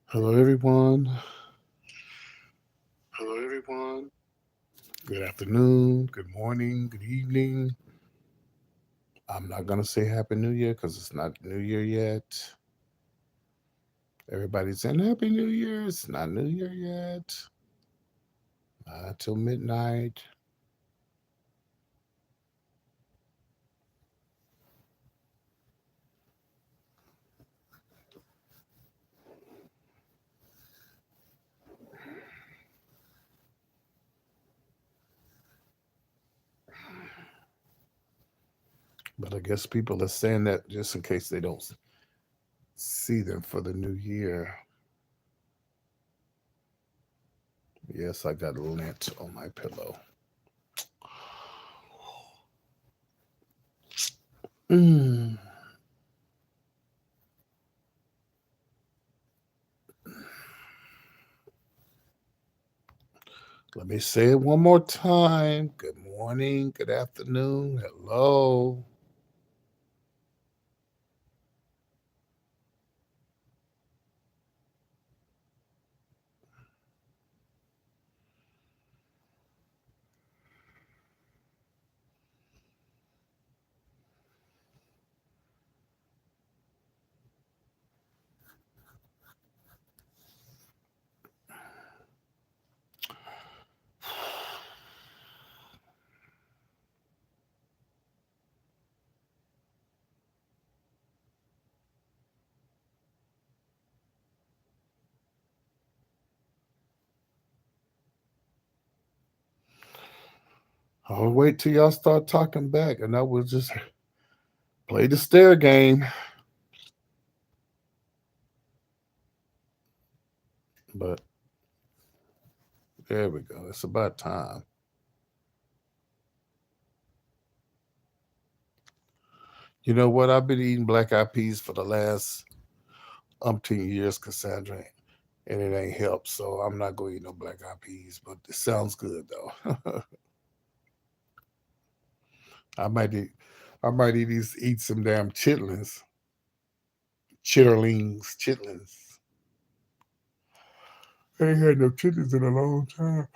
Hello, everyone. Hello, everyone. Good afternoon, good morning, good evening. I'm not going to say Happy New Year because it's not New Year yet. Everybody's saying Happy New Year. It's not New Year yet. Not till midnight. But I guess people are saying that just in case they don't see them for the new year. Yes, I got lint on my pillow. Mm. Let me say it one more time. Good morning, good afternoon, hello. I'll wait till y'all start talking back and I will just play the stare game. But there we go. It's about time. You know what? I've been eating black eyed peas for the last umpteen years, Cassandra, and it ain't helped. So I'm not going to eat no black eyed peas, but it sounds good though. I might eat, I might eat some damn chitlins, chitterlings, chitlins. I ain't had no chitlins in a long time.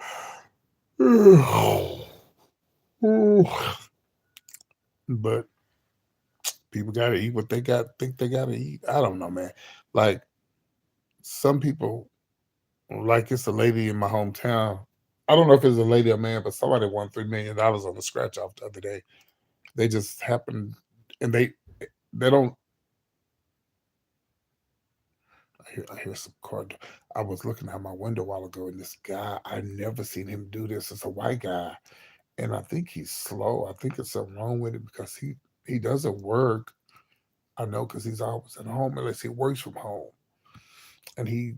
But people got to eat what they got think they got to eat. I don't know, man. Like some people, like it's a lady in my hometown. I don't know if it's a lady or man, but somebody won $3 million on the scratch off the other day. They just happened, and they don't. I hear some car. I was looking out my window a while ago, and this guy, I never seen him do this. It's a white guy, and I think he's slow. I think it's something wrong with it because he doesn't work. I know because he's always at home unless he works from home, and he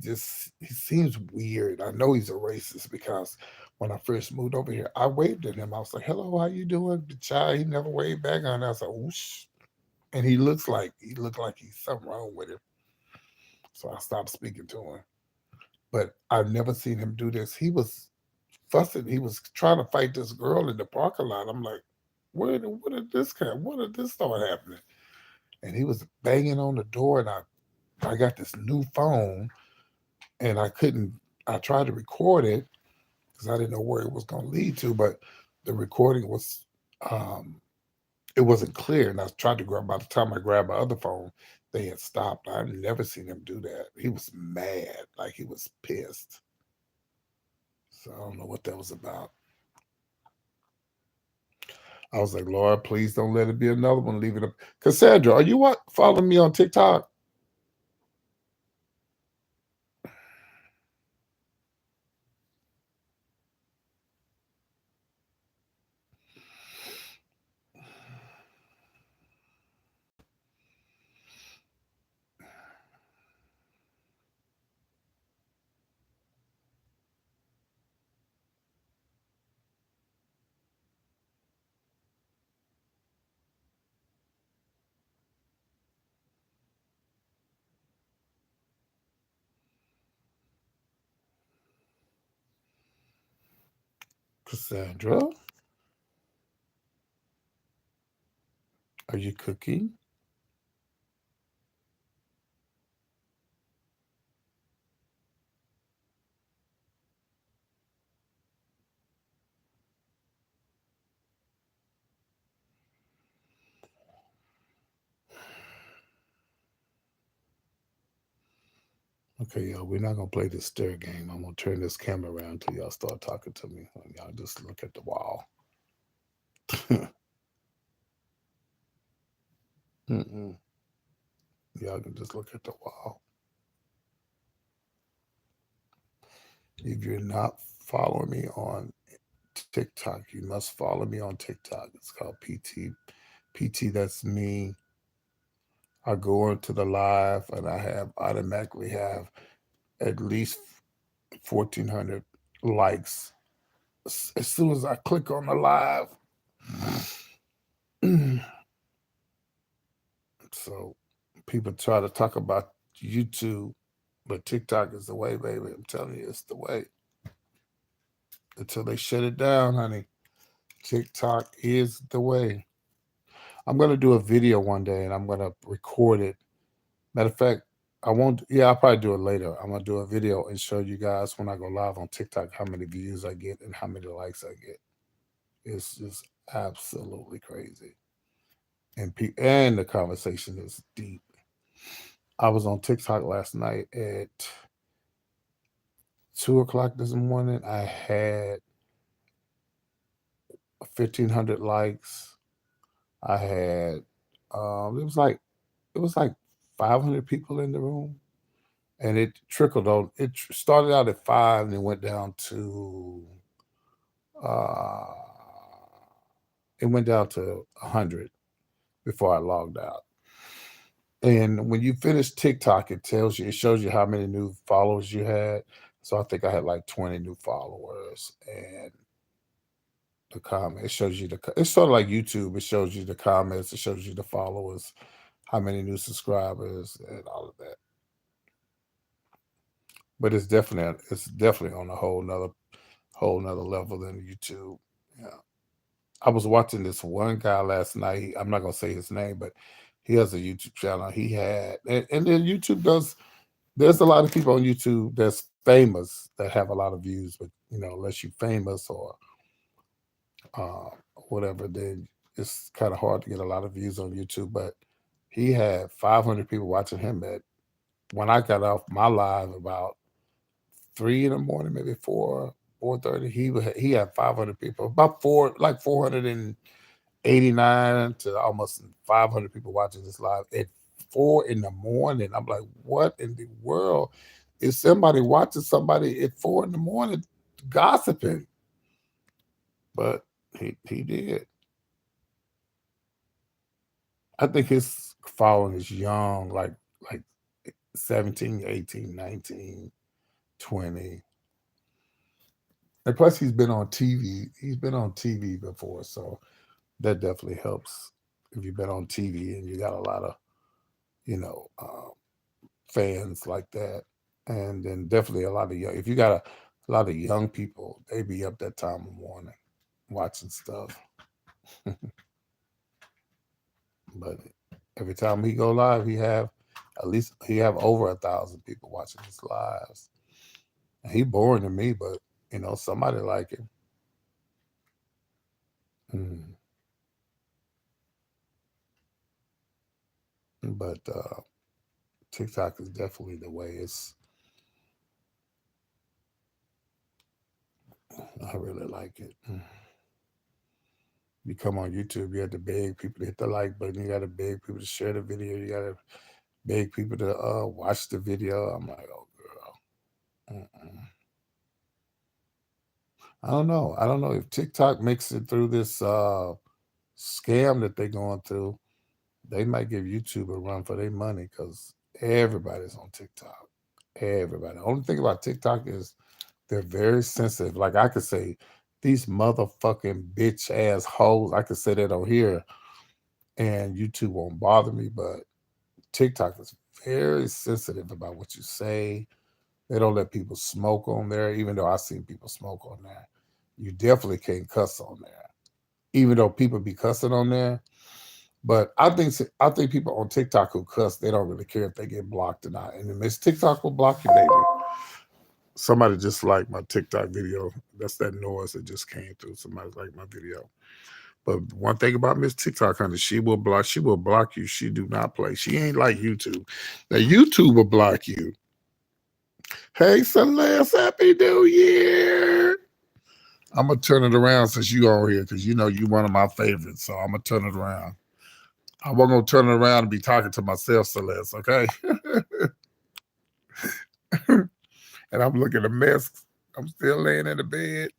seems weird. I know he's a racist because when I first moved over here, I waved at him. I was like, "Hello, how you doing?" The child, he never waved back, and I was like, "Whoosh," and he looked like he's something wrong with him. So I stopped speaking to him. But I've never seen him do this. He was fussing. He was trying to fight this girl in the parking lot. I'm like, what did this start happening? And he was banging on the door, and I got this new phone, and I couldn't. I tried to record it because I didn't know where it was going to lead to, but the recording was, um, it wasn't clear, and I tried to grab. By the time I grabbed my other phone, they had stopped. I've never seen him do that. He was mad, like he was pissed. So I don't know what that was about. I was like, Lord, please don't let it be another one. Leave it up. Cassandra, are you what following me on TikTok? Cassandra, are you cooking? Okay, y'all, we're not gonna play this stare game. I'm gonna turn this camera around until y'all start talking to me. Y'all just look at the wall. Mm-mm. Y'all can just look at the wall. If you're not following me on TikTok, you must follow me on TikTok. It's called PT. PT, that's me. I go into the live and I have automatically have at least 1,400 likes. As soon as I click on the live, so people try to talk about YouTube, but TikTok is the way, baby. I'm telling you, it's the way. Until they shut it down, honey. TikTok is the way. I'm gonna do a video one day and I'm gonna record it. Matter of fact, I won't. Yeah, I'll probably do it later. I'm gonna do a video and show you guys when I go live on TikTok how many views I get and how many likes I get. It's just absolutely crazy, and the conversation is deep. I was on TikTok last night at 2 o'clock this morning. I had 1,500 likes. I had it was like 500 people in the room, and it trickled on. Started out at 5 and it went down to uh, it went down to 100 before I logged out. And when you finish TikTok, it shows you how many new followers you had. So I think I had like 20 new followers, and the comment it shows you it's sort of like YouTube. It shows you the comments, it shows you the followers, how many new subscribers, and all of that. But it's definitely on a whole nother level than YouTube. Yeah. I was watching this one guy last night. I'm not gonna say his name, but he has a YouTube channel. He had, and then YouTube does. There's a lot of people on YouTube that's famous that have a lot of views, but unless you're famous or uh, whatever, then it's kind of hard to get a lot of views on YouTube. But he had 500 people watching him at when I got off my live about 3 in the morning, maybe 4:30. He had 500 people, about 489 to almost 500 people watching this live at 4 in the morning. I'm like, what in the world is somebody watching somebody at 4 in the morning gossiping? But he did. I think his following is young, like 17, 18, 19, 20. And plus he's been on TV. He's been on TV before, so that definitely helps if you've been on TV and you got a lot of, you know, fans like that. And then definitely a lot of young, if you got a lot of young people, they be up that time of morning watching stuff. But every time he go live, he have over 1,000 people watching his lives. And he boring to me, but somebody like him. Mm. But TikTok is definitely the way. I really like it. You come on YouTube, you have to beg people to hit the like button. You got to beg people to share the video. You got to beg people to watch the video. I'm like, oh girl, mm-mm. I don't know. I don't know if TikTok makes it through this scam that they're going through. They might give YouTube a run for their money because everybody's on TikTok. Everybody. The only thing about TikTok is they're very sensitive. Like I could say, these motherfucking bitch ass hoes. I could say that on here, and YouTube won't bother me. But TikTok is very sensitive about what you say. They don't let people smoke on there, even though I've seen people smoke on there. You definitely can't cuss on there, even though people be cussing on there. But I think people on TikTok who cuss, they don't really care if they get blocked or not. And then Miss TikTok will block you, baby. Somebody just liked my TikTok video. That's that noise that just came through. Somebody liked my video. But one thing about Miss TikTok, honey, she will block. She will block you. She do not play. She ain't like YouTube. Now YouTube will block you. Hey Celeste, Happy New Year. I'm gonna turn it around since you on here because you know you one of my favorites. So I'm gonna turn it around. I wasn't gonna turn it around and be talking to myself, Celeste. Okay. And I'm looking a mess. I'm still laying in the bed.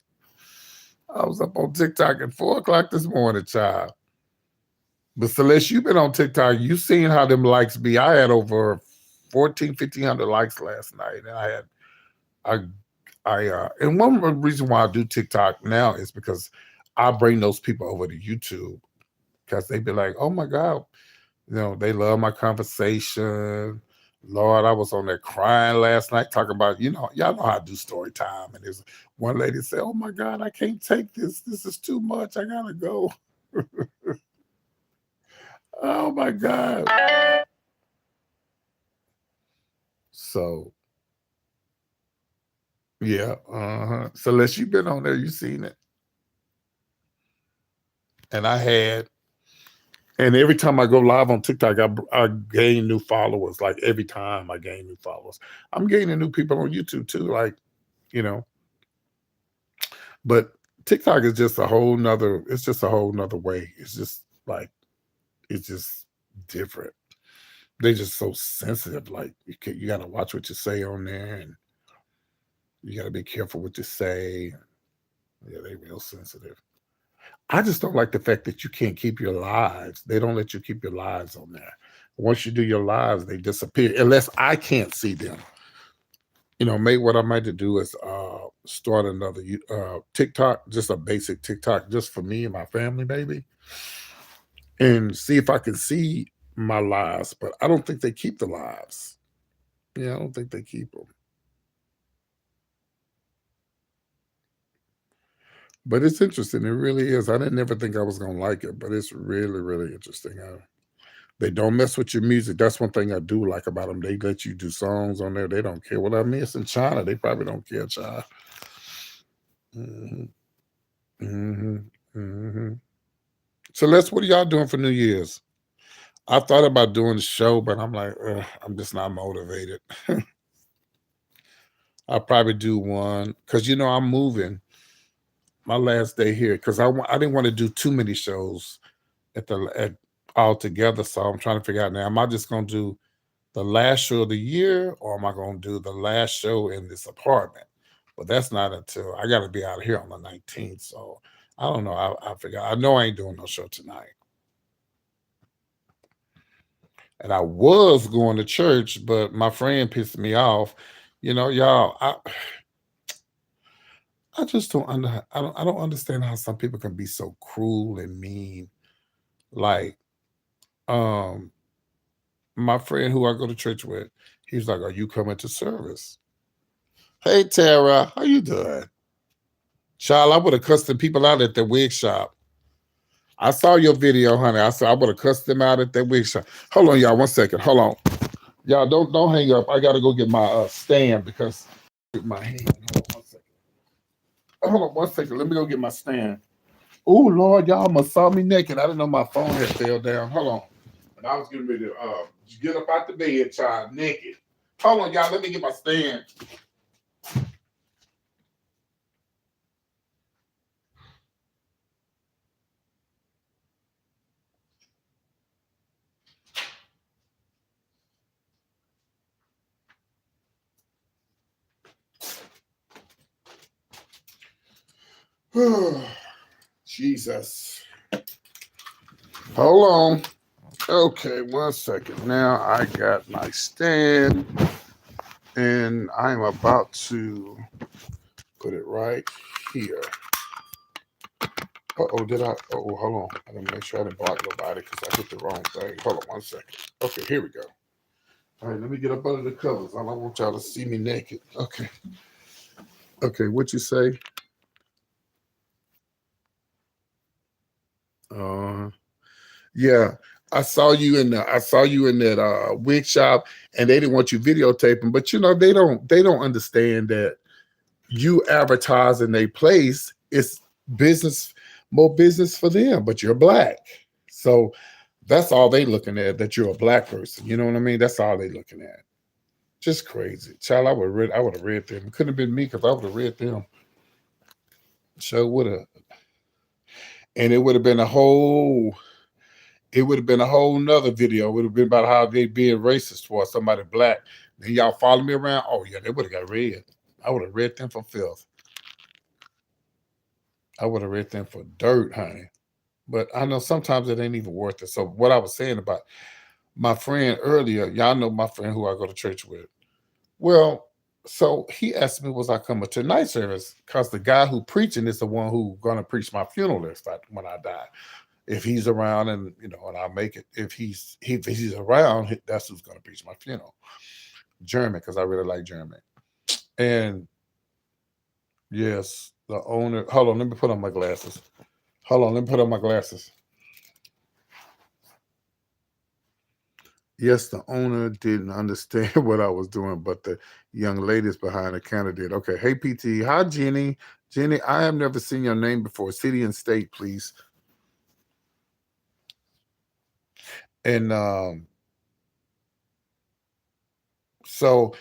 I was up on TikTok at 4 o'clock this morning, child. But Celeste, you've been on TikTok. You seen how them likes be. I had over 1,500 likes last night. And and one reason why I do TikTok now is because I bring those people over to YouTube because they be like, oh my God, they love my conversation. Lord, I was on there crying last night talking about, y'all know how I do story time. And there's one lady said, oh my God, I can't take this. This is too much. I gotta go. Oh my God. So yeah, Celeste, you've been on there, you seen it. And and every time I go live on TikTok, I gain new followers. Like every time I gain new followers. I'm gaining new people on YouTube too. Like, but TikTok is just it's just a whole nother way. It's just different. They're just so sensitive. Like you got to watch what you say on there, and you got to be careful what you say. Yeah, they real sensitive. I just don't like the fact that you can't keep your lives. They don't let you keep your lives on there. Once you do your lives, they disappear unless I can't see them. Maybe what I might do is start another TikTok, just a basic TikTok, just for me and my family, baby, and see if I can see my lives. But I don't think they keep the lives. Yeah, I don't think they keep them. But it's interesting. It really is. I didn't ever think I was gonna like it, but it's really, really interesting. They don't mess with your music. That's one thing I do like about them. They let you do songs on there. They don't care. What I miss in China, they probably don't care, child. Hmm. Hmm. Hmm. So what are y'all doing for New Year's? I thought about doing the show, but I'm like, I'm just not motivated. I'll probably do one because I'm moving my last day here because I didn't want to do too many shows at all together. So I'm trying to figure out now, am I just gonna do the last show of the year or am I gonna do the last show in this apartment? But that's not until I gotta be out of here on the 19th. So I don't know. I figure I know I ain't doing no show tonight. And I was going to church, but my friend pissed me off. Y'all, I just I don't understand how some people can be so cruel and mean. Like, um, my friend who I go to church with, he's like, "Are you coming to service?" Hey Tara, how you doing? Child, I would have cussed the people out at the wig shop. I saw your video, honey. I would have cussed them out at that wig shop. Hold on, y'all, 1 second. Hold on. Y'all, don't hang up. I gotta go get my stand because with my hand. Hold on 1 second. Let me go get my stand. Oh Lord, y'all almost saw me naked. I didn't know my phone had fell down. Hold on. And I was getting ready to get up out the bed, child, naked. Hold on, y'all. Let me get my stand. Jesus. Hold on. Okay, 1 second. Now I got my stand and I'm about to put it right here. Uh-oh, did I? Oh, hold on. I didn't make sure I didn't block nobody because I hit the wrong thing. Hold on 1 second. Okay, here we go. All right, let me get up under the covers. I don't want y'all to see me naked. Okay. Okay, what you say? Yeah, I saw you in that wig shop, and they didn't want you videotaping. But they don't understand that you advertising a place is business, more business for them. But you're black, so that's all they looking at. That you're a black person. You know what I mean? That's all they looking at. Just crazy, child. I would have read them. It couldn't have been me because I would have read them. So would have, and it would have been a whole nother video. It would have been about how they being racist towards somebody black. Then y'all follow me around. Oh yeah, they would have got read. I would have read them for filth. I would have read them for dirt, honey. But I know sometimes it ain't even worth it. So what I was saying about my friend earlier, y'all know my friend who I go to church with. Well, so he asked me, was I coming to night service? Because the guy who preaching is the one who gonna preach my funeral when I die. If he's around and I'll make it. If he's around, that's who's gonna preach my funeral. German, because I really like German. And yes, the owner. Hold on, let me put on my glasses. Hold on, let me put on my glasses. Yes, the owner didn't understand what I was doing, but the young ladies behind the counter did. Okay, hey PT, hi Jenny. Jenny, I have never seen your name before. City and state, please. And so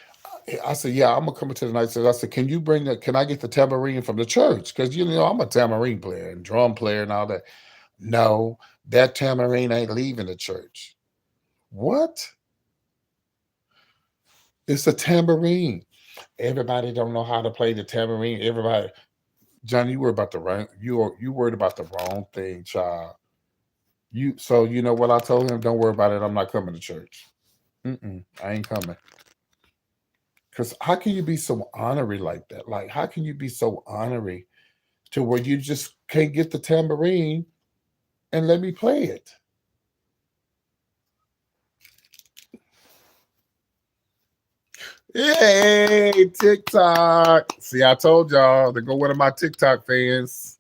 I said, yeah, I'm gonna come to the night. So I said, can I get the tambourine from the church? Because I'm a tambourine player and drum player and all that. No, that tambourine ain't leaving the church. What? It's a tambourine. Everybody don't know how to play the tambourine. Everybody, Johnny, you worried about the wrong thing, child. You know what I told him? Don't worry about it. I'm not coming to church. I ain't coming. Because how can you be so honorary like that? Like, how can you be so honorary to where you just can't get the tambourine and let me play it? Hey, TikTok. See, I told y'all to go one of my TikTok fans.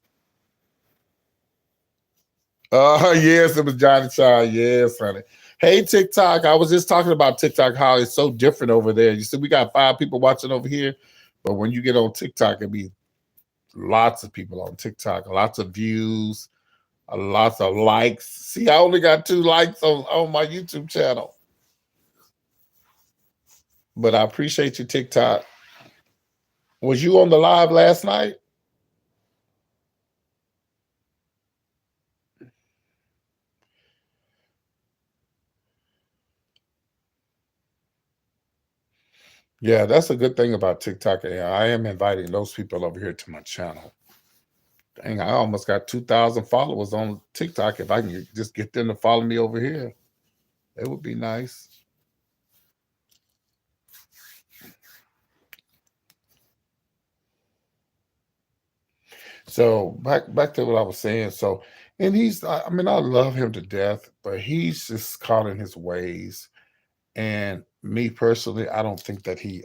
Yes, it was Johnny Child. Yes, honey. Hey, TikTok. I was just talking about TikTok, how it's so different over there. You see, we got 5 people watching over here, but when you get on TikTok, it be lots of people on TikTok, lots of views, lots of likes. See, I only got 2 likes on my YouTube channel, but I appreciate you, TikTok. Was you on the live last night? Yeah, that's a good thing about TikTok. And I am inviting those people over here to my channel. Dang, I almost got 2,000 followers on TikTok. If I can just get them to follow me over here, it would be nice. So back to what I was saying. So, and I mean, I love him to death, but he's just caught in his ways. And me personally, I don't think that he.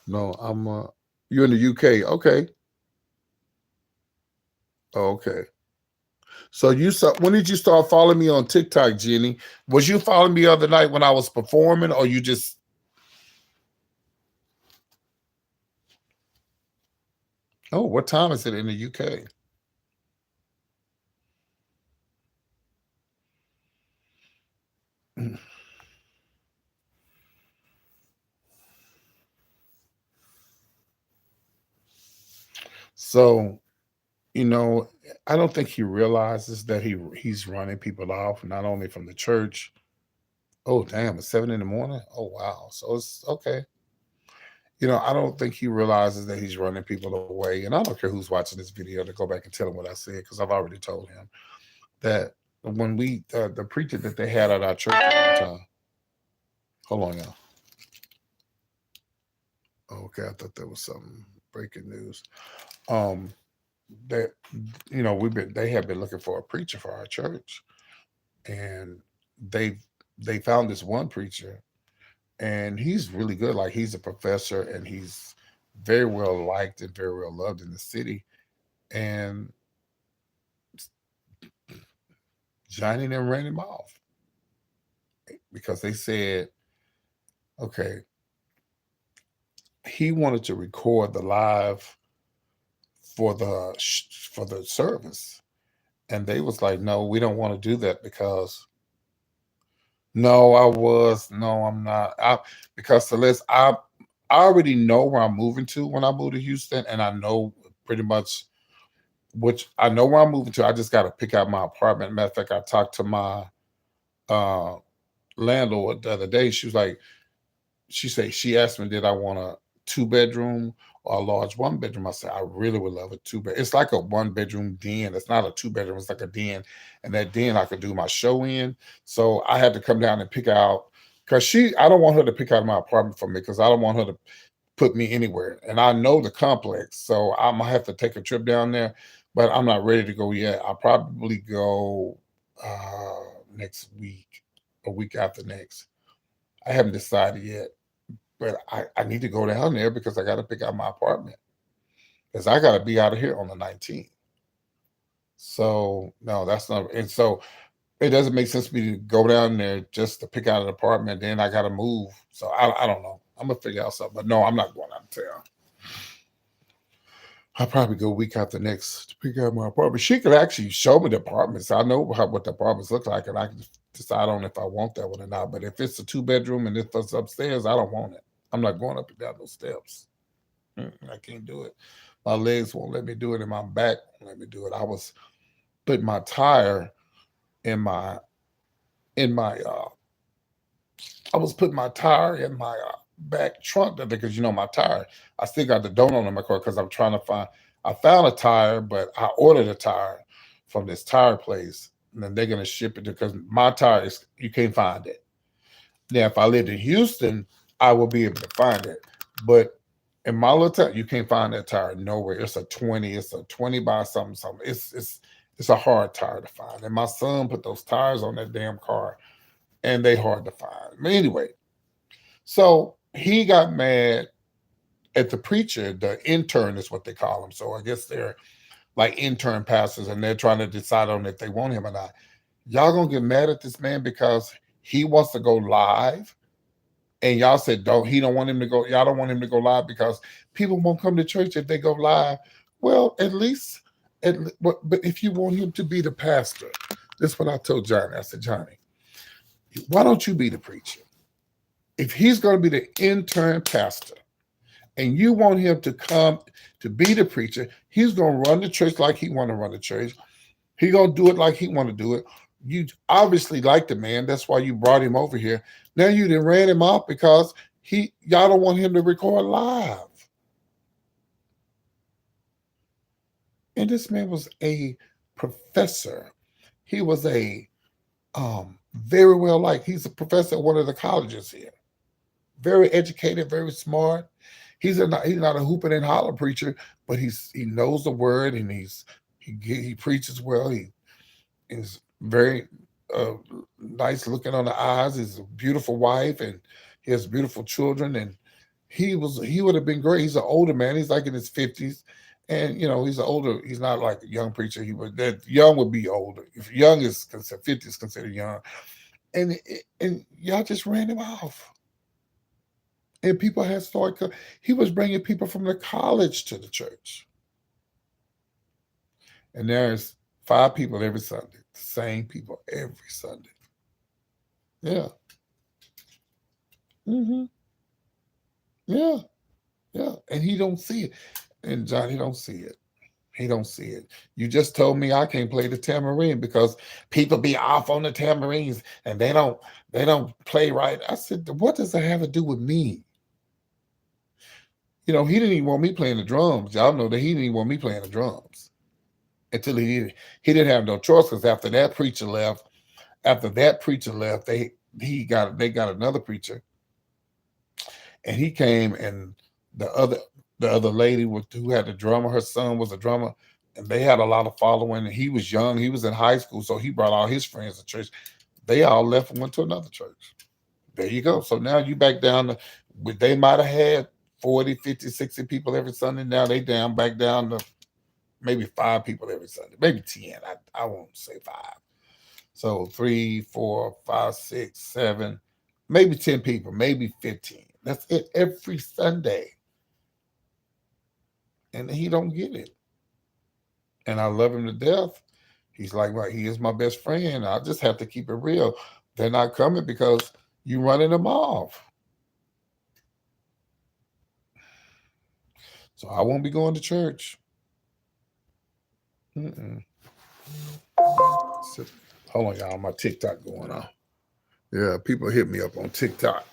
No, you're in the UK. Okay, okay. So when did you start following me on TikTok, Jenny? Was you following me the other night when I was performing, or you just? Oh, what time is it in the UK? So you know, I don't think he realizes that he's running people off, not only from the church. Oh, damn! It's 7 in the morning. Oh, wow! So it's okay. I don't think he realizes that he's running people away. And I don't care who's watching this video to go back and tell him what I said because I've already told him that when the preacher that they had at our church at one time. Hold on, y'all. Okay, I thought that was some breaking news. Um, that they have been looking for a preacher for our church, and they they found this one preacher, and he's really good. Like he's a professor, and he's very well liked and very well loved in the city. And Johnny then ran him off because they said, okay, he wanted to record the live for the service, and they was like, no, we don't want to do that because no, no, I'm not. Because Celeste, I already know where I'm moving to when I move to Houston, and I know pretty much which I know where I'm moving to. I just got to pick out my apartment. Matter of fact, I talked to my uh, landlord the other day. She was like, she asked me, did I want a 2 bedroom or a large 1 bedroom? I said, I really would love a 2 bed. It's like a 1 bedroom den. It's not a 2 bedroom. It's like a den, and that den I could do my show in. So I had to come down and pick out because I don't want her to pick out my apartment for me because I don't want her to put me anywhere. And I know the complex, so I'm gonna have to take a trip down there, but I'm not ready to go yet. I'll probably go next week, a week after next. I haven't decided yet, but I need to go down there because I got to pick out my apartment because I got to be out of here on the 19th. So no, that's not. And so it doesn't make sense for me to go down there just to pick out an apartment. Then I got to move. So I don't know. I'm gonna figure out something. But no, I'm not going out of town. I'll probably go week after next to pick out my apartment. She could actually show me the apartments. I know what the apartments look like, and I can decide on if I want that one or not. But if it's a 2 bedroom and if it's upstairs, I don't want it. I'm not going up and down those steps. I can't do it. My legs won't let me do it, and my back won't let me do it. I was putting my tire in my I was putting my tire in my back trunk because my tire. I still got the donut on my car because I'm trying to find. I found a tire, but I ordered a tire from this tire place, and then they're gonna ship it because my tire is you can't find it. Now, if I lived in Houston, I will be able to find it, but in my little town, you can't find that tire nowhere. It's a 20. It's a 20 by something something. It's a hard tire to find. And my son put those tires on that damn car, and they hard to find. But anyway, so he got mad at the preacher. The intern is what they call him. So I guess they're like intern pastors, and they're trying to decide on if they want him or not. Y'all gonna get mad at this man because he wants to go live, and y'all said don't. He don't want him to go. Y'all don't want him to go live because people won't come to church if they go live. Well, at least, but if you want him to be the pastor, this is what I told Johnny. I said, Johnny, why don't you be the preacher? If he's going to be the intern pastor and you want him to come to be the preacher, he's going to run the church like he want to run the church. He's going to do it like he want to do it. You obviously like the man. That's why you brought him over here. Now you done ran him off because y'all don't want him to record live. And this man was a professor. He was a very well liked. He's a professor at one of the colleges here. Very educated, very smart. He's not a hooping and holler preacher, but he knows the word and he preaches well. He is very uh, nice looking on the eyes. He's a beautiful wife and he has beautiful children. And he would have been great. He's an older man. He's like in his 50s. And he's older. He's not like a young preacher. He would that young would be older. If young is considered 50 is considered young. And y'all just ran him off. And people had started. He was bringing people from the college to the church, and there's 5 people every Sunday. Same people every Sunday. Yeah. Hmm. Yeah. Yeah. And he don't see it. And John, he don't see it. He don't see it. You just told me I can't play the tambourine because people be off on the tambourines and they don't play right. I said, what does that have to do with me? He didn't even want me playing the drums. Y'all know that he didn't even want me playing the drums until he didn't have no choice because after that preacher left, they got another preacher, and he came and the other the other lady who had the drummer, her son was a drummer, and they had a lot of following. And he was young, he was in high school, so he brought all his friends to church. They all left and went to another church. There you go. So now you back down to they might have had 40, 50, 60 people every Sunday. Now they down back down to maybe 5 people every Sunday, maybe 10. I won't say 5. So 3, 4, 5, 6, 7, maybe 10 people, maybe 15. That's it every Sunday. And he don't get it. And I love him to death. He's like, well, he is my best friend. I just have to keep it real. They're not coming because you running them off. So I won't be going to church. Mm-mm. So, hold on, y'all. My TikTok going on. Yeah, people hit me up on TikTok.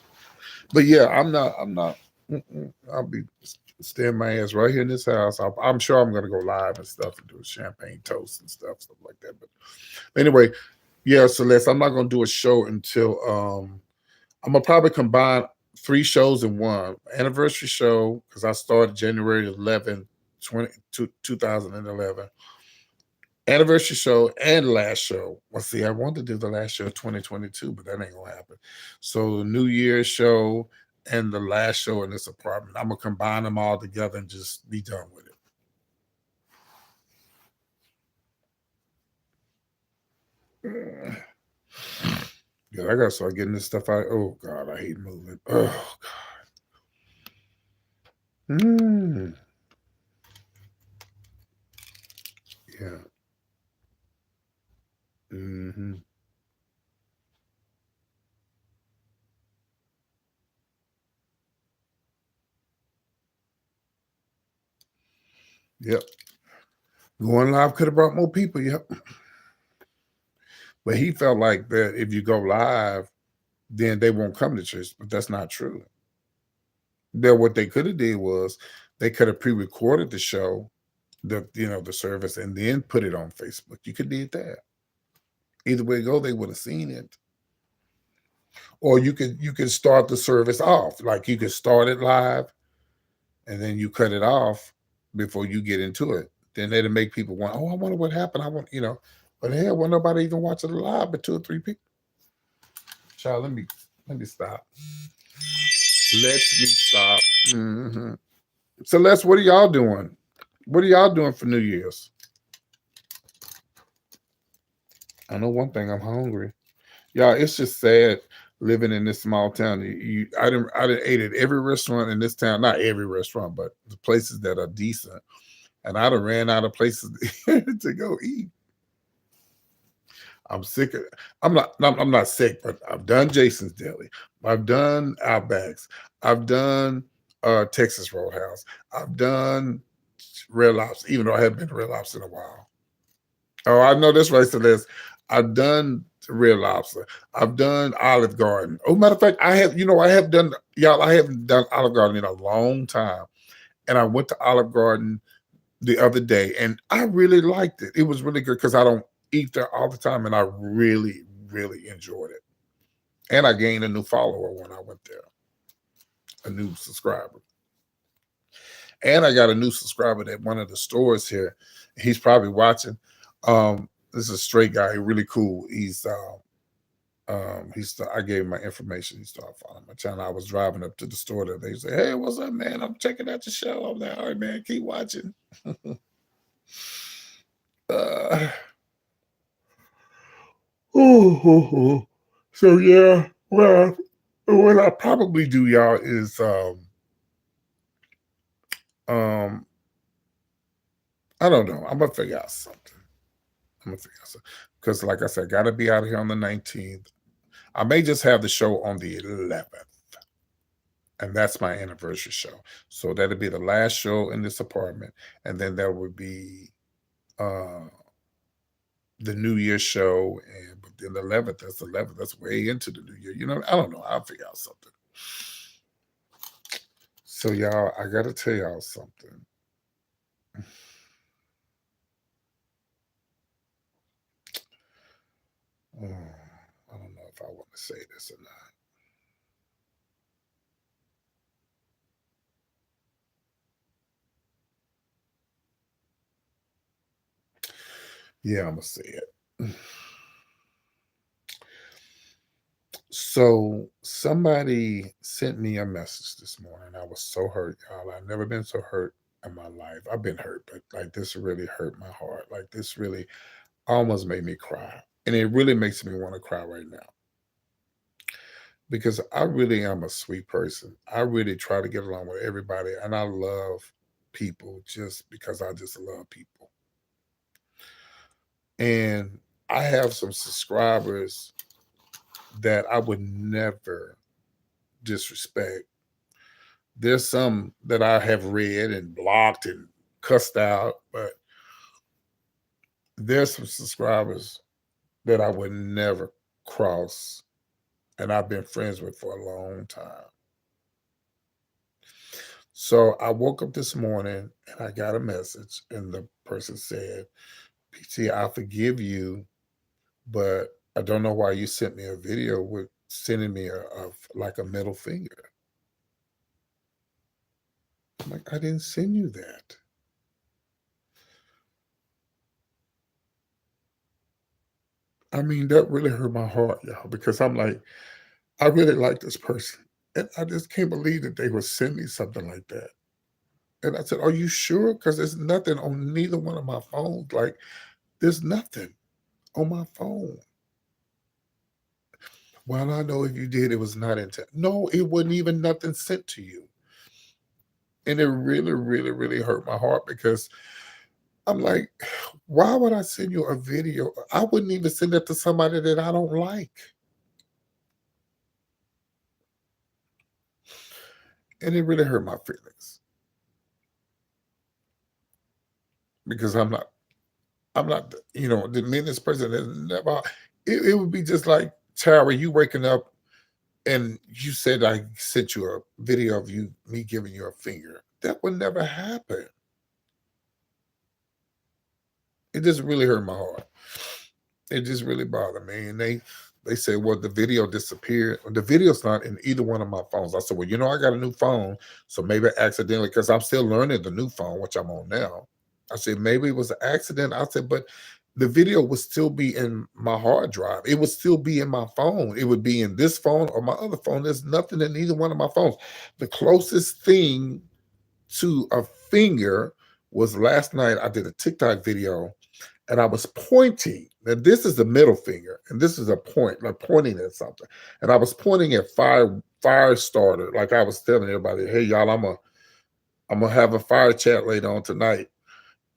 But yeah, I'm not. I'll be staying my ass right here in this house. I'm sure I'm gonna go live and stuff and do a champagne toast and stuff like that. But anyway, yeah, Celeste, I'm not gonna do a show until I'm gonna probably combine three shows in one anniversary show because I started January 11th, 2011. Anniversary show and last show. Well, see, I wanted to do the last show of 2022, but that ain't gonna happen. So the New Year's show and the last show in this apartment, I'm gonna combine them all together and just be done with it. Yeah, I gotta start getting this stuff out. Oh God, I hate moving. Oh God. Yeah. Mm-hmm. Yep. Going live could have brought more people. Yep. But he felt like that if you go live, then they won't come to church. But that's not true. That what they could have did was they could have pre-recorded the show, the service, and then put it on Facebook. You could did that. Either way it go, they would have seen it. Or you could start the service off. Like you could start it live and then you cut it off before you get into it. Then it'll make people want, oh, I wonder what happened. I want. But hell, well, nobody even watching it live but two or three people. Child, let me stop. Let me stop. Hmm. Celeste, what are y'all doing? What are y'all doing for New Year's? I know one thing. I'm hungry. Y'all, it's just sad living in this small town. I didn't ate at every restaurant in this town. Not every restaurant, but the places that are decent. And I done ran out of places to go eat. I'm sick of. I'm not sick, but I've done Jason's Deli. I've done Outbacks. I've done Texas Roadhouse. I've done Red Lobster, even though I haven't been to Red Lobster in a while. Oh, I know this right, Celeste. I've done Red Lobster. I've done Olive Garden. Oh, matter of fact, I have done, y'all, I haven't done Olive Garden in a long time. And I went to Olive Garden the other day and I really liked it. It was really good because I don't eat there all the time and I really, really enjoyed it. And I gained a new follower when I went there, a new subscriber. And I got a new subscriber at one of the stores here. He's probably watching. This is a straight guy, really cool. I gave him my information. He started following my channel. I was driving up to the store that they say, "Hey, what's up, man? I'm checking out your show." I'm like, "All right, man, keep watching." uh, so yeah, well, what I probably do, y'all, is um I don't know. I'm gonna figure out something. I'm gonna figure out something because, like I said, I gotta be out of here on the 19th. I may just have the show on the 11th, and that's my anniversary show. So that'll be the last show in this apartment, and then there would be uh the New Year show, and but then the 11th, that's the 11th. That's way into the New Year. I don't know. I'll figure out something. So y'all, I gotta tell y'all something. I don't know if I want to say this or not. Yeah, I'm gonna say it. So somebody sent me a message this morning. I was so hurt, y'all. I've never been so hurt in my life. I've been hurt, but like this really hurt my heart. Like this really almost made me cry. And it really makes me want to cry right now because I really am a sweet person. I really try to get along with everybody, and I love people just because I just love people. And I have some subscribers that I would never disrespect. There's some that I have read and blocked and cussed out, but there's some subscribers that I would never cross, and I've been friends with for a long time. So I woke up this morning and I got a message, and the person said, PT, I forgive you, but I don't know why you sent me a video with sending me like a middle finger. I'm like, I didn't send you that. I mean, that really hurt my heart, y'all, because I'm like, I really like this person. And I just can't believe that they would send me something like that. And I said, are you sure? Because there's nothing on neither one of my phones. Like, there's nothing on my phone. Well, I know if you did, it was not intent. No, it wasn't even nothing sent to you. And it really, really, really hurt my heart because I'm like, why would I send you a video? I wouldn't even send it to somebody that I don't like. And it really hurt my feelings because I'm not, the meanest person that never, it would be just like, Tara, you waking up and you said I sent you a video of me giving you a finger. That would never happen. It just really hurt my heart. It just really bothered me. And they said, well, the video disappeared. The video's not in either one of my phones. I said, well, I got a new phone, so maybe accidentally, because I'm still learning the new phone, which I'm on now. I said, maybe it was an accident. I said, but the video would still be in my hard drive. It would still be in my phone. It would be in this phone or my other phone. There's nothing in either one of my phones. The closest thing to a finger was last night. I did a TikTok video and I was pointing. Now this is the middle finger, and this is a point, like pointing at something. And I was pointing at fire starter, like I was telling everybody, "Hey y'all, I'm gonna have a fire chat later on tonight."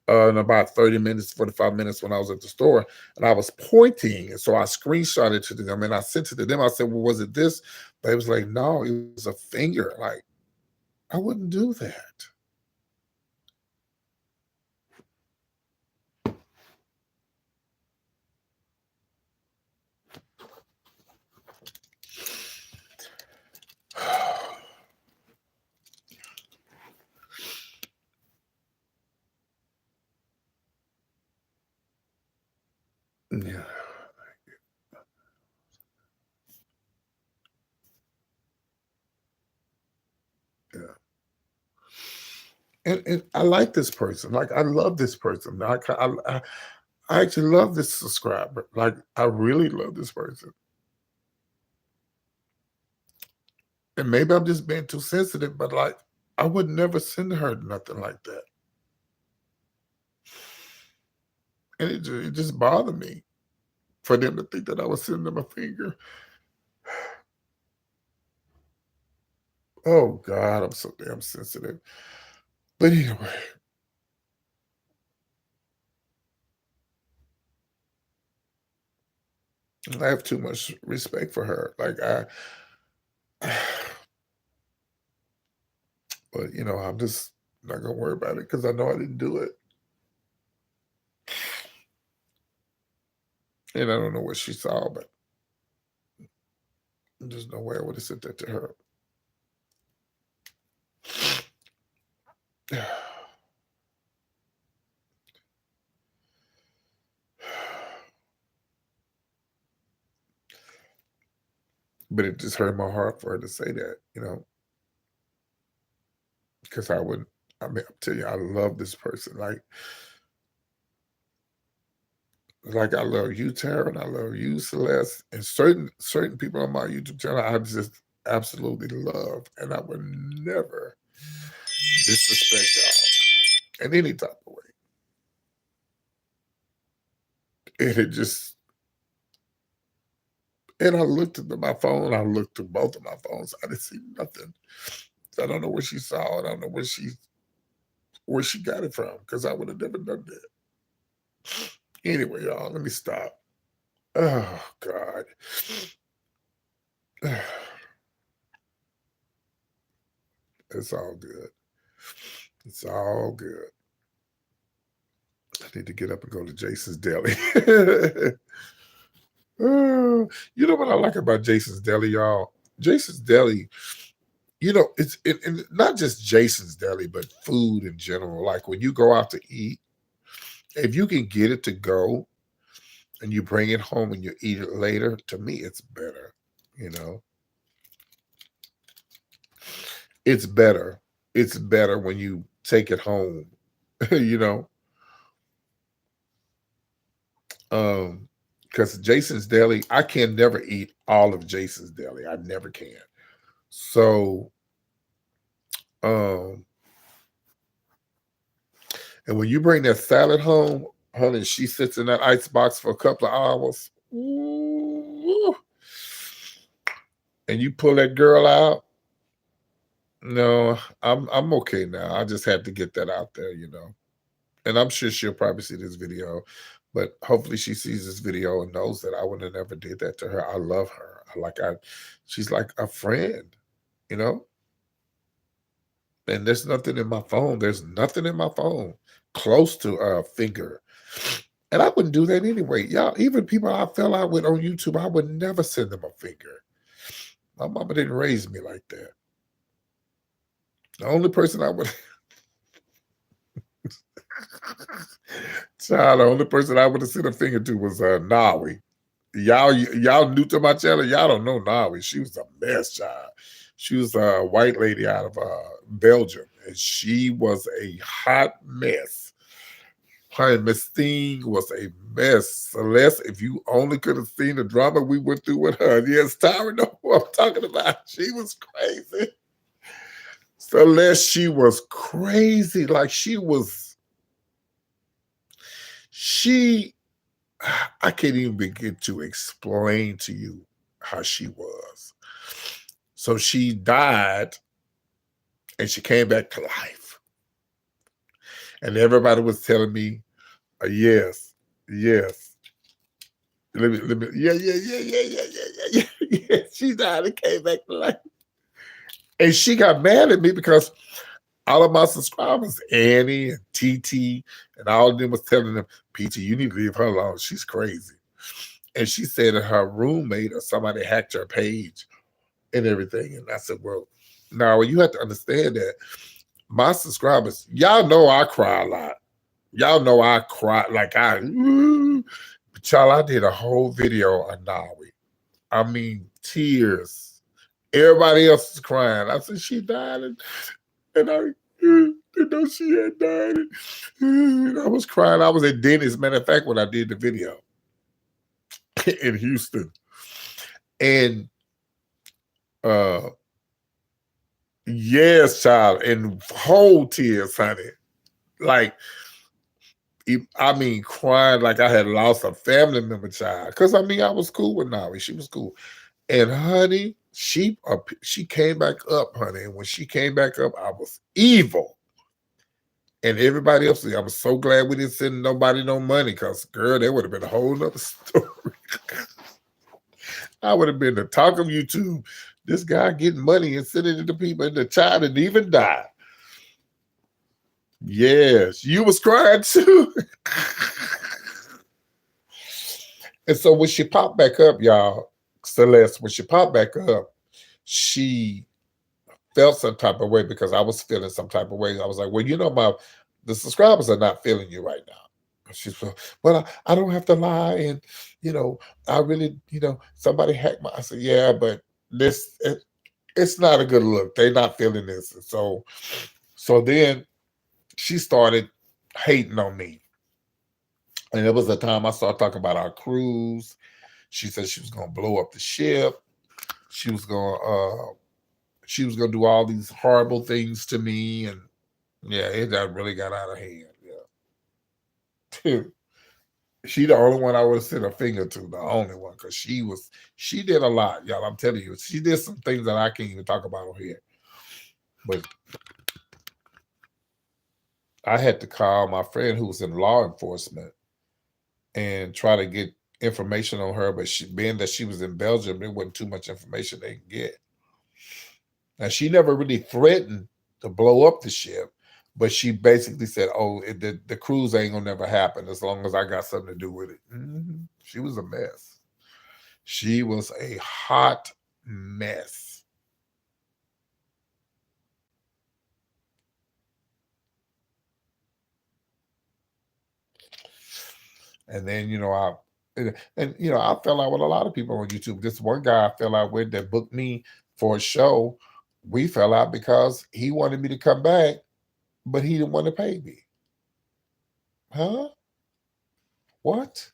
In about 30 minutes, 45 minutes when I was at the store, and I was pointing, and so I screenshot it to them and I sent it to them. I said, "Well, was it this?" They was like, "No, it was a finger." Like I wouldn't do that. Yeah, yeah. And I like this person. Like I love this person. I actually love this subscriber. Like I really love this person. And maybe I'm just being too sensitive, but like I would never send her nothing like that. And it just bothered me for them to think that I was sending them a finger. Oh God, I'm so damn sensitive. But anyway, I have too much respect for her. Like but I'm just not gonna worry about it because I know I didn't do it. And I don't know what she saw, but there's no way I would have sent that to her. But it just hurt my heart for her to say that, because I wouldn't. I mean, I'm telling you, I love this person. Like I love you, Tara, and I love you, Celeste, and certain people on my YouTube channel, I just absolutely love, and I would never disrespect y'all in any type of way. And it just And I looked at my phone. I looked through both of my phones. I didn't see nothing. So I don't know where she saw it. I don't know where she got it from because I would have never done that. Anyway, y'all, let me stop. Oh God. It's all good. It's all good. I need to get up and go to Jason's Deli. You know what I like about Jason's Deli, y'all? Jason's Deli, it's not just Jason's Deli, but food in general. Like when you go out to eat, if you can get it to go and you bring it home and you eat it later, to me, it's better. You know, it's better. It's better when you take it home. you know, because Jason's Deli, I can never eat all of Jason's Deli. I never can. So, um, and when you bring that salad home, honey, she sits in that ice box for a couple of hours. Ooh, and you pull that girl out. No, I'm okay now. I just had to get that out there, And I'm sure she'll probably see this video, but hopefully she sees this video and knows that I would have never did that to her. I love her. She's like a friend, you know. And there's nothing in my phone. There's nothing in my phone close to a finger. And I wouldn't do that anyway. Y'all, even people I fell out with on YouTube, I would never send them a finger. My mama didn't raise me like that. The only person I would child, the only person I would have sent a finger to was Nawi. Y'all new to my channel. Y'all don't know Nawi. She was a mess, child. She was a white lady out of Belgium, and she was a hot mess. Her and Miss Steen was a mess. Celeste, if you only could have seen the drama we went through with her. Yes, Tyra know who I'm talking about. She was crazy. Celeste, she was crazy. Like I can't even begin to explain to you how she was. So she died and she came back to life. And everybody was telling me, yes. Yeah. She died and came back to life. And she got mad at me because all of my subscribers, Annie and TT, and all of them was telling them, PT, you need to leave her alone. She's crazy. And she said that her roommate or somebody hacked her page and everything. And I said, well, now you have to understand that my subscribers, y'all know I cry a lot. Y'all know I cry like but y'all, I did a whole video on Nawi. I mean, tears. Everybody else is crying. I said, she died. And I didn't know she had died. And I was crying. I was at Denny's, matter of fact, when I did the video in Houston. And yes, child, and whole tears, honey. Like, I mean, crying like I had lost a family member, child. Because I mean, I was cool with Nawi. She was cool. And honey, she came back up, honey. And when she came back up, I was evil. And everybody else, I was so glad we didn't send nobody no money because, girl, that would have been a whole nother story. I would have been the talk of YouTube. This guy getting money and sending it to people, and the child didn't even die. Yes, you was crying too. And so when she popped back up, y'all, Celeste, when she popped back up, she felt some type of way because I was feeling some type of way. I was like, well, the subscribers are not feeling you right now. She's well, I don't have to lie, and I really, somebody hacked my. I said, yeah, but it's not a good look. They're not feeling this, and so then she started hating on me, and it was the time I started talking about our cruise. She said she was gonna blow up the ship. She was gonna do all these horrible things to me, and yeah, it really got out of hand. Yeah. She the only one I would have sent a finger to, the only one, because she did a lot, y'all. I'm telling you, she did some things that I can't even talk about on here. But I had to call my friend who was in law enforcement and try to get information on her. But being that she was in Belgium, there wasn't too much information they could get. And she never really threatened to blow up the ship, but she basically said, "Oh, the cruise ain't gonna never happen as long as I got something to do with it." She was a mess. She was a hot mess. And then I fell out with a lot of people on YouTube. This one guy I fell out with that booked me for a show. We fell out because he wanted me to come back, but he didn't want to pay me. Huh? What?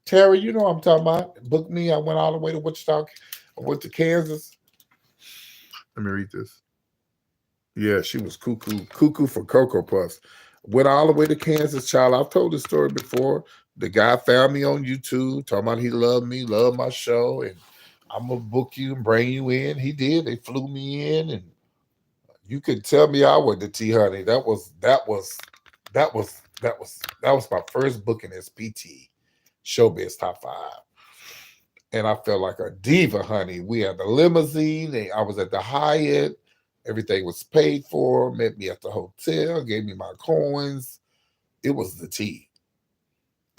Terry, you know what I'm talking about. Booked me. I went all the way to Wichita. I went to Kansas. Let me read this. Yeah, she was cuckoo for Cocoa Puffs. Went all the way to Kansas, child. I've told this story before. The guy found me on YouTube, talking about he loved me, loved my show, and I'm gonna book you and bring you in. He did. They flew me in, and you could tell me I was the T honey. That was my first booking as PT, Showbiz Top 5. And I felt like a diva, honey. We had the limousine. I was at the Hyatt. Everything was paid for. Met me at the hotel. Gave me my coins. It was the tea.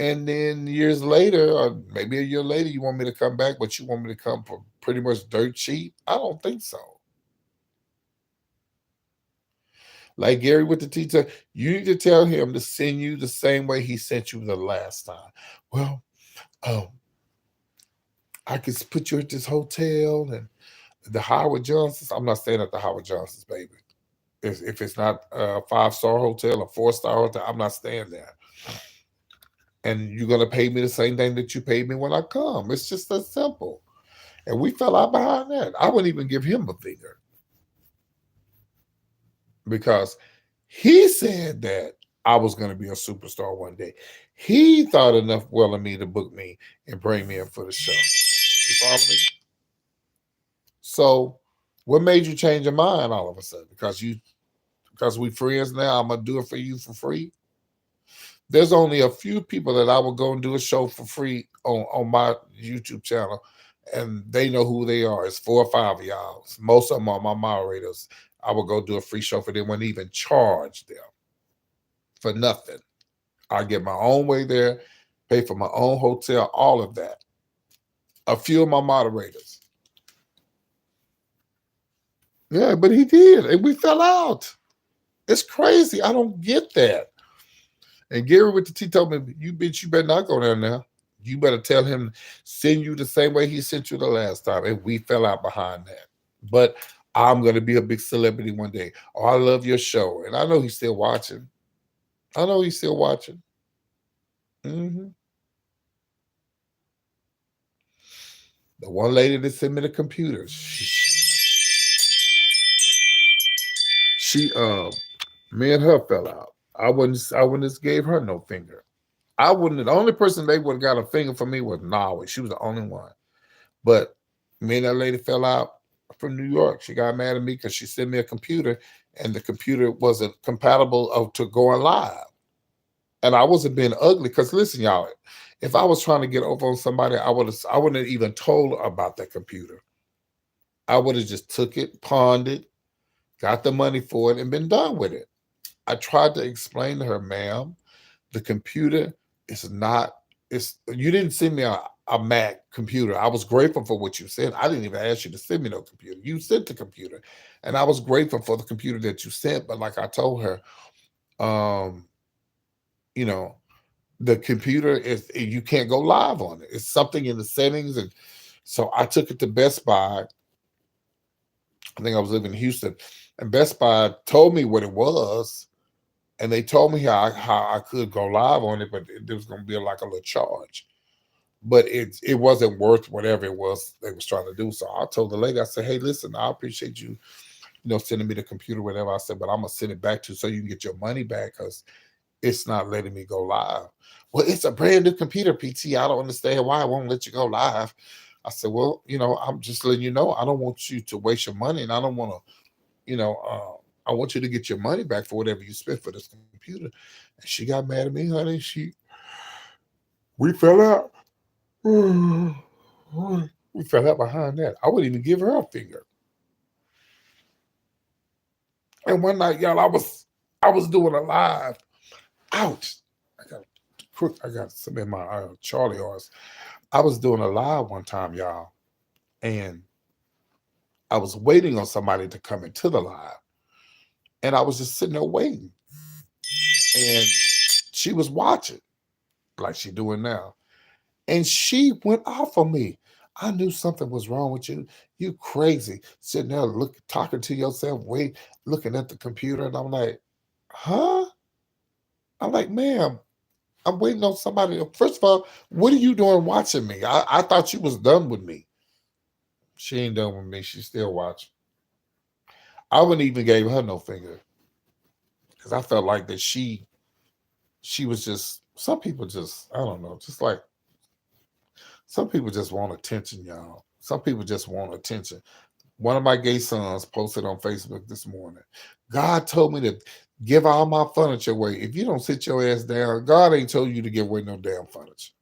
And then years later, or maybe a year later, you want me to come back, but you want me to come for pretty much dirt cheap? I don't think so. Like Gary with the tea, you need to tell him to send you the same way he sent you the last time. Well, um, I could put you at this hotel and the Howard Johnson's. I'm not staying at the Howard Johnson's, baby. If it's not a 5-star hotel, a 4-star hotel, I'm not staying there. And you're gonna pay me the same thing that you paid me when I come. It's just that simple. And we fell out behind that. I wouldn't even give him a finger because he said that I was gonna be a superstar one day. He thought enough well of me to book me and bring me in for the show. You follow me? So what made you change your mind all of a sudden? Because we friends now, I'm gonna do it for you for free. There's only a few people that I will go and do a show for free on my YouTube channel, and they know who they are. It's 4 or 5 of y'all. Most of them are my moderators. I will go do a free show for them, wouldn't even charge them for nothing. I get my own way there, pay for my own hotel, all of that. A few of my moderators. Yeah, but he did, and we fell out. It's crazy. I don't get that. And Gary with the T told me, "You bitch, you better not go there now. You better tell him send you the same way he sent you the last time." And we fell out behind that. But I'm gonna be a big celebrity one day. Oh, I love your show, and I know he's still watching. I know he's still watching. hmm The one lady that sent me the computer, she me and her fell out. I wouldn't just gave her no finger. I wouldn't. The only person they would have got a finger for me was Nawi. She was the only one. But me and that lady fell out from New York. She got mad at me because she sent me a computer, and the computer wasn't compatible to going live. And I wasn't being ugly because listen, y'all, if I was trying to get over on somebody, I wouldn't have even told her about that computer. I would have just took it, pawned it, got the money for it, and been done with it. I tried to explain to her, ma'am, the computer is not. It's you didn't send me a Mac computer. I was grateful for what you said. I didn't even ask you to send me no computer. You sent the computer, and I was grateful for the computer that you sent. But like I told her, um, you know, the computer is you can't go live on it. It's something in the settings, and so I took it to Best Buy. I think I was living in Houston, and Best Buy told me what it was, and they told me how I could go live on it, but there was going to be like a little charge. But it wasn't worth whatever it was they was trying to do. So I told the lady, I said, "Hey, listen, I appreciate you, sending me the computer, whatever." I said, "But I'm gonna send it back to you so you can get your money back because it's not letting me go live. Well, it's a brand new computer, PT. I don't understand why it won't let you go live. I said, well, I'm just letting you know, I don't want you to waste your money, and I don't want to, I want you to get your money back for whatever you spent for this computer. And she got mad at me, honey. We fell out. We fell out behind that. I wouldn't even give her a finger. And one night, y'all, I was doing a live. Ouch! I got some in my Charlie horse. I was doing a live one time, y'all, and I was waiting on somebody to come into the live, and I was just sitting there waiting, and she was watching like she doing now, and she went off on me. I knew something was wrong with you. You crazy, sitting there talking to yourself, looking at the computer, and I'm like, huh? I'm like, ma'am, I'm waiting on somebody. First of all, what are you doing watching me? I thought you was done with me. She ain't done with me. She's still watching. I wouldn't even gave her no finger because I felt like that she was just, some people just, I don't know, just like some people just want attention, y'all. Some people just want attention. One of my gay sons posted on Facebook this morning. God told me to give all my furniture away. If you don't sit your ass down, God ain't told you to give away no damn furniture.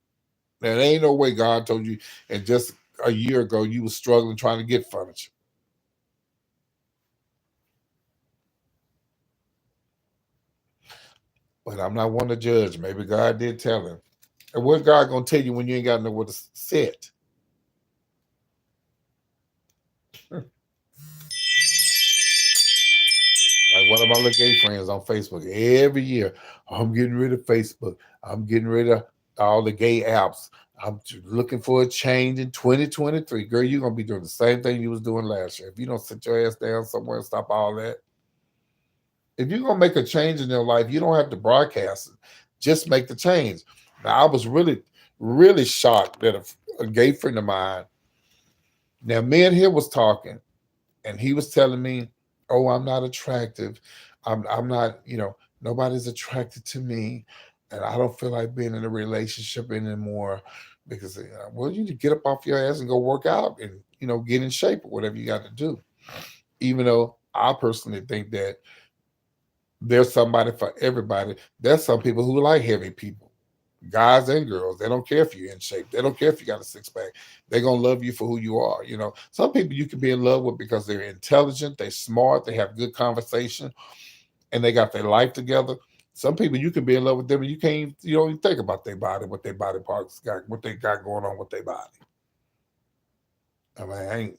There ain't no way God told you. And just a year ago, you was struggling trying to get furniture. But I'm not one to judge. Maybe God did tell him. And what's God gonna tell you when you ain't got nowhere to sit? Like one of my little gay friends on Facebook, every year, I'm getting rid of Facebook. I'm getting rid of all the gay apps. I'm looking for a change in 2023. Girl, you're gonna be doing the same thing you was doing last year. If you don't sit your ass down somewhere and stop all that. If you're gonna make a change in your life, you don't have to broadcast it. Just make the change. Now, I was really, really shocked that a gay friend of mine. Now, me and him was talking, and he was telling me, "Oh, I'm not attractive. I'm not. Nobody's attracted to me, and I don't feel like being in a relationship anymore because well, you need to get up off your ass and go work out and get in shape or whatever you got to do." Even though I personally think that there's somebody for everybody. There's some people who like heavy people, guys and girls. They don't care if you're in shape. They don't care if you got a six pack. They're gonna love you for who you are. Some people you can be in love with because they're intelligent, they're smart, they have good conversation, and they got their life together. Some people you can be in love with them and you don't even think about their body, what their body parts got, what they got going on with their body. I mean,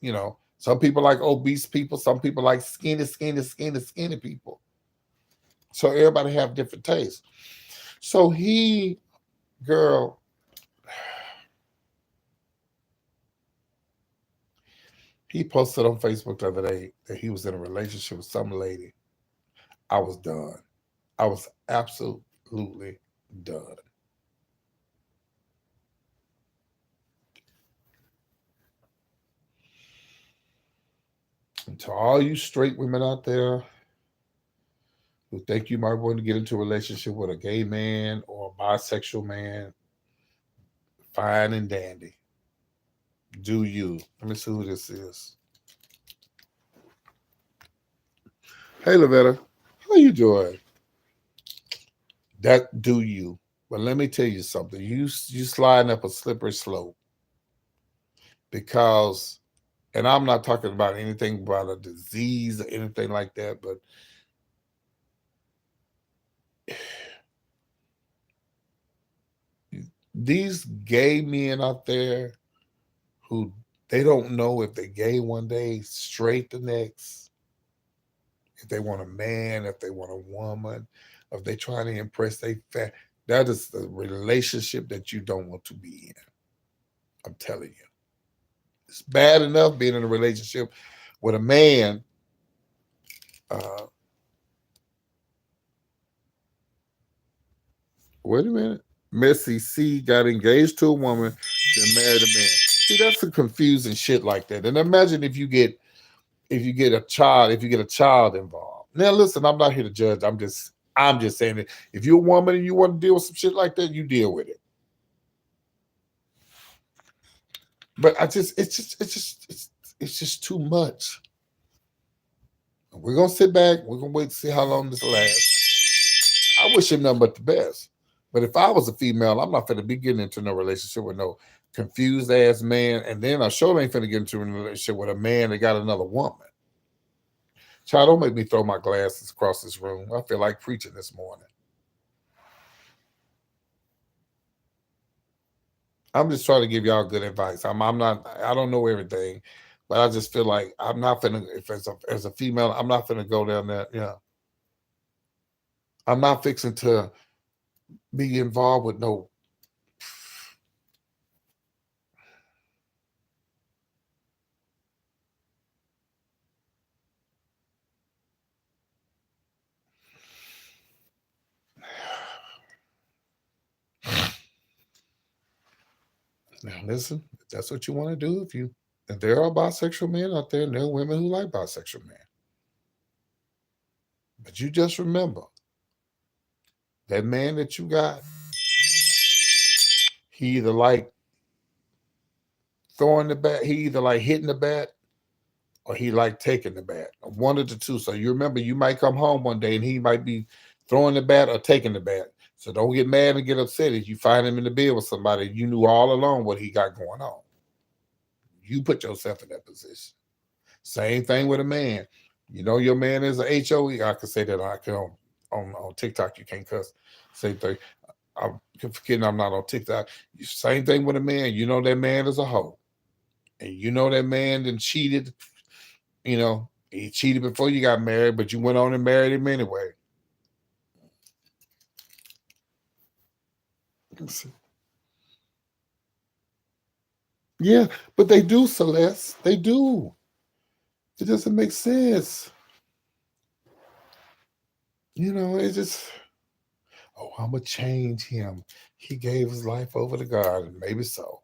some people like obese people, some people like skinny people. So everybody have different tastes. So girl, he posted on Facebook the other day that he was in a relationship with some lady. I was done. I was absolutely done. And to all you straight women out there who think you might want to get into a relationship with a gay man or a bisexual man, fine and dandy. Do you? Let me see who this is. Hey, Lavetta, how you doing? That do you? But let me tell you something. You sliding up a slippery slope because, and I'm not talking about anything about a disease or anything like that, but these gay men out there who they don't know if they're gay one day, straight the next, if they want a man, if they want a woman, if they trying to impress their that is the relationship that you don't want to be in. I'm telling you. It's bad enough being in a relationship with a man. Uh, Wait a minute. Missy C got engaged to a woman, then married a man. See, that's some confusing shit like that. And imagine if you get a child involved. Now listen, I'm not here to judge. I'm just I'm just saying that if you're a woman and you want to deal with some shit like that, you deal with it. But it's just too much. We're gonna sit back. We're gonna wait to see how long this lasts. I wish him nothing but the best. But if I was a female, I'm not finna be getting into no relationship with no confused ass man, and then I sure ain't finna get into a relationship with a man that got another woman. Child, don't make me throw my glasses across this room. I feel like preaching this morning. I'm just trying to give y'all good advice. I'm not. I don't know everything, but I just feel like I'm not finna. If as a female, I'm not finna go down that. Yeah, I'm not fixing to be involved with no. Now listen, if that's what you want to do. If there are bisexual men out there, and there are women who like bisexual men, but you just remember that man that you got, he either like throwing the bat, he either like hitting the bat, or he like taking the bat. One of the two. So you remember, you might come home one day and he might be throwing the bat or taking the bat. So don't get mad and get upset if you find him in the bed with somebody you knew all along what he got going on. You put yourself in that position. Same thing with a man. You know your man is a HOE. I can say that I can on TikTok. You can't cuss. Same thing. I'm forgetting I'm not on TikTok. Same thing with a man. You know that man is a hoe, and you know that man then cheated. You know he cheated before you got married, but you went on and married him anyway. Yeah, but they do, Celeste. They do. It doesn't make sense. It just, oh, I'm going to change him. He gave his life over to God, and maybe so.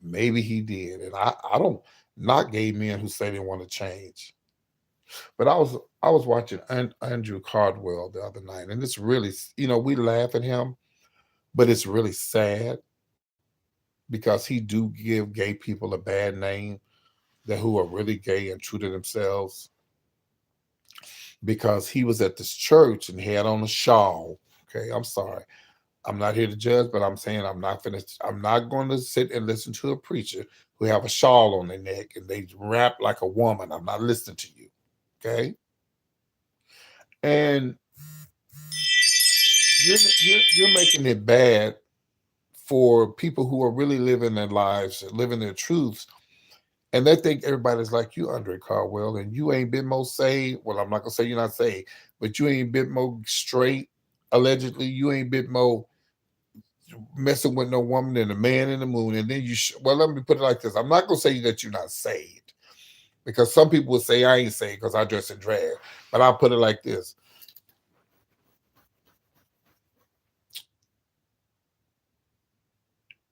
Maybe he did. And I don't knock gay men who say they want to change. But I was watching Andrew Cardwell the other night, and it's really, we laugh at him, but it's really sad because he do give gay people a bad name, that who are really gay and true to themselves, because he was at this church and had on a shawl. Okay, I'm sorry. I'm not here to judge, but I'm saying I'm not going to sit and listen to a preacher who have a shawl on their neck and they rap like a woman. I'm not listening to you. Okay. And you're making it bad for people who are really living their lives, living their truths, and they think everybody's like you, Andre Caldwell, and you ain't been more saved. Well, I'm not gonna say you're not saved, but you ain't been more straight. Allegedly, you ain't been more messing with no woman than a man in the moon. And then well, let me put it like this: I'm not gonna say that you're not saved, because some people would say I ain't saved because I dress in drag. But I'll put it like this: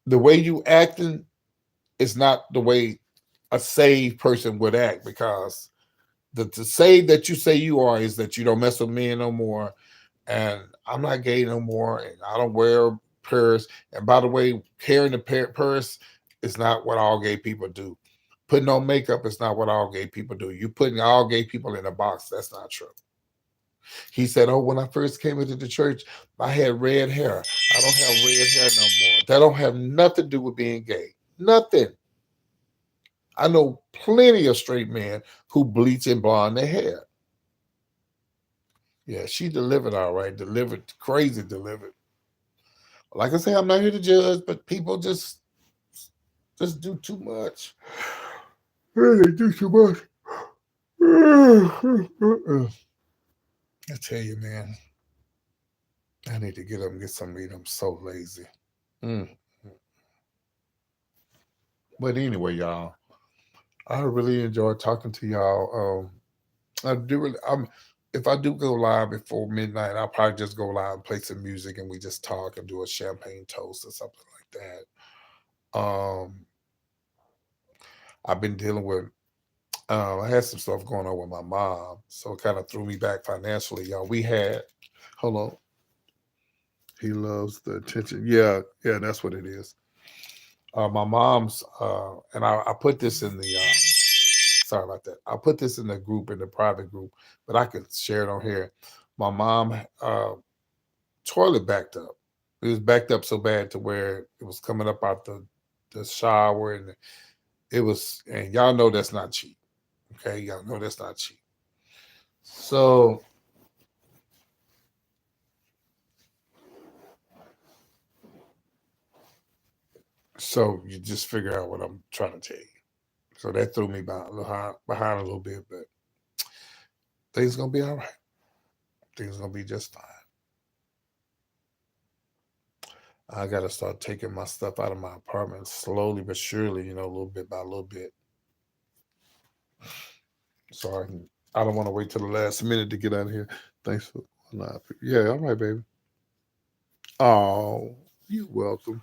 the way you acting is not the way a saved person would act, because the saved that you say you are is that you don't mess with men no more, and I'm not gay no more, and I don't wear purse. And by the way, carrying the purse is not what all gay people do. Putting on makeup is not what all gay people do. You putting all gay people in a box. That's not true. He said, "Oh, when I first came into the church, I had red hair. I don't have red hair no more. That don't have nothing to do with being gay. Nothing." I know plenty of straight men who bleach and blonde their hair. Yeah, she delivered all right. Delivered, crazy delivered. Like I say, I'm not here to judge, but people just do too much. They do too much. I tell you, man, I need to get up and get some meat. I'm so lazy. Mm. But anyway, y'all, I really enjoyed talking to y'all. I do really. If I do go live before midnight, I'll probably just go live and play some music, and we just talk and do a champagne toast or something like that. I've been dealing with. I had some stuff going on with my mom, so it kind of threw me back financially, y'all. We had Hold on. He loves the attention. Yeah, yeah, that's what it is. My mom's, and I put this in the, sorry about that. I put this in the group, in the private group, but I could share it on here. My mom, toilet backed up. It was backed up so bad to where it was coming up out the shower, and it was, and y'all know that's not cheap. Okay, y'all know that's not cheap. So, so you just figure out what I'm trying to tell you. So that threw me behind a little bit, but things gonna be all right. Things gonna be just fine. I gotta start taking my stuff out of my apartment slowly but surely, a little bit by a little bit. So I don't want to wait till the last minute to get out of here. Thanks for laughing. Yeah, all right, baby. Oh, you're welcome.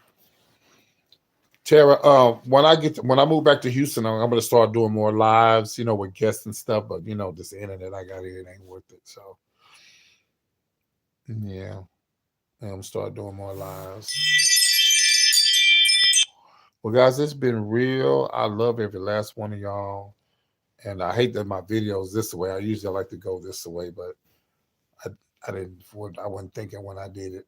Tara, when I move back to Houston, I'm gonna start doing more lives, with guests and stuff. But this internet I got here, it ain't worth it. So yeah, I'm gonna start doing more lives. Well, guys, it's been real. I love every last one of y'all, and I hate that my videos this way. I usually like to go this way, but I I didn't. I wasn't thinking when I did it.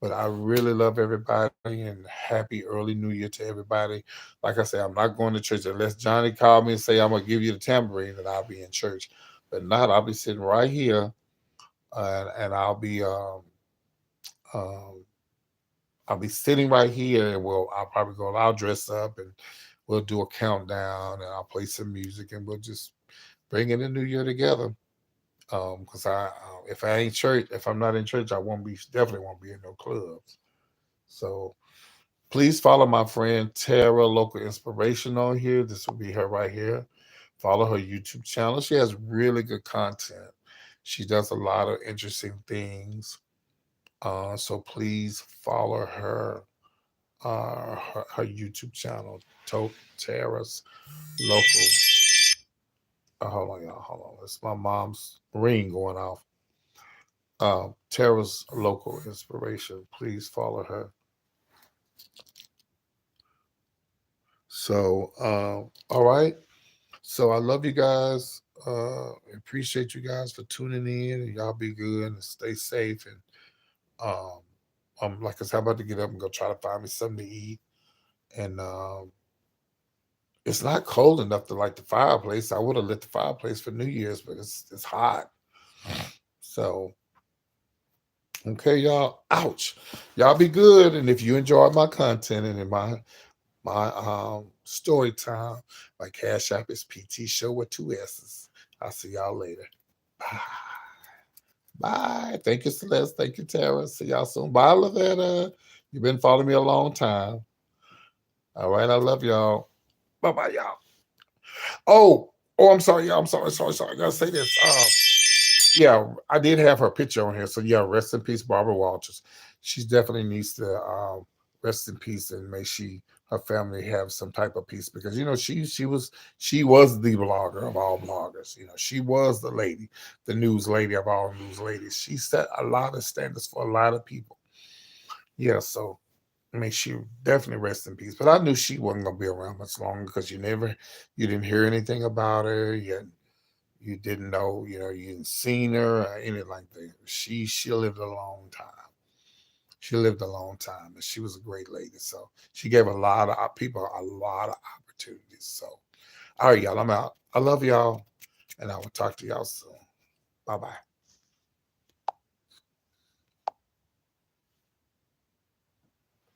But I really love everybody and happy early New Year to everybody. Like I say, I'm not going to church unless Johnny called me and say I'm gonna give you the tambourine, and I'll be in church. But not, I'll be sitting right here, and um, I'll be sitting right here, and I'll probably go. I'll dress up, and we'll do a countdown, and I'll play some music, and we'll just bring in the new year together. Because if I ain't church, if I'm not in church, I won't be, definitely won't be in no clubs. So please follow my friend Tara, Local Inspiration, on here. This will be her right here. Follow her YouTube channel. She has really good content. She does a lot of interesting things. So please follow her YouTube channel, Tara's Local. Hold on, y'all. Hold on. It's my mom's ring going off. Tara's Local Inspiration. Please follow her. So, all right. So I love you guys. Appreciate you guys for tuning in, and y'all be good and stay safe. And like I said, I'm about to get up and go try to find me something to eat. And it's not cold enough to light the fireplace. I would have lit the fireplace for New Year's, but it's hot. So okay, y'all. Ouch. Y'all be good. And if you enjoyed my content and in my story time, my cash app is PT Show with two S's. I'll see y'all later. Bye. Bye. Thank you, Celeste. Thank you, Tara. See y'all soon. Bye, Lavetta. You've been following me a long time. All right. I love y'all. Bye bye, y'all. Oh, I'm sorry, y'all. I'm sorry. I gotta say this. Yeah, I did have her picture on here. So yeah, rest in peace, Barbara Walters. She definitely needs to rest in peace, and may her family have some type of peace, because she was the blogger of all bloggers. She was the lady, the news lady of all news ladies. She set a lot of standards for a lot of people. Yeah, so I mean, she definitely rest in peace. But I knew she wasn't gonna be around much longer, because you didn't hear anything about her. You didn't know, you didn't seen her or anything like that. She lived a long time. She lived a long time, and she was a great lady. So she gave a lot of people a lot of opportunities. So all right, y'all, I'm out. I love y'all, and I will talk to y'all soon. Bye bye.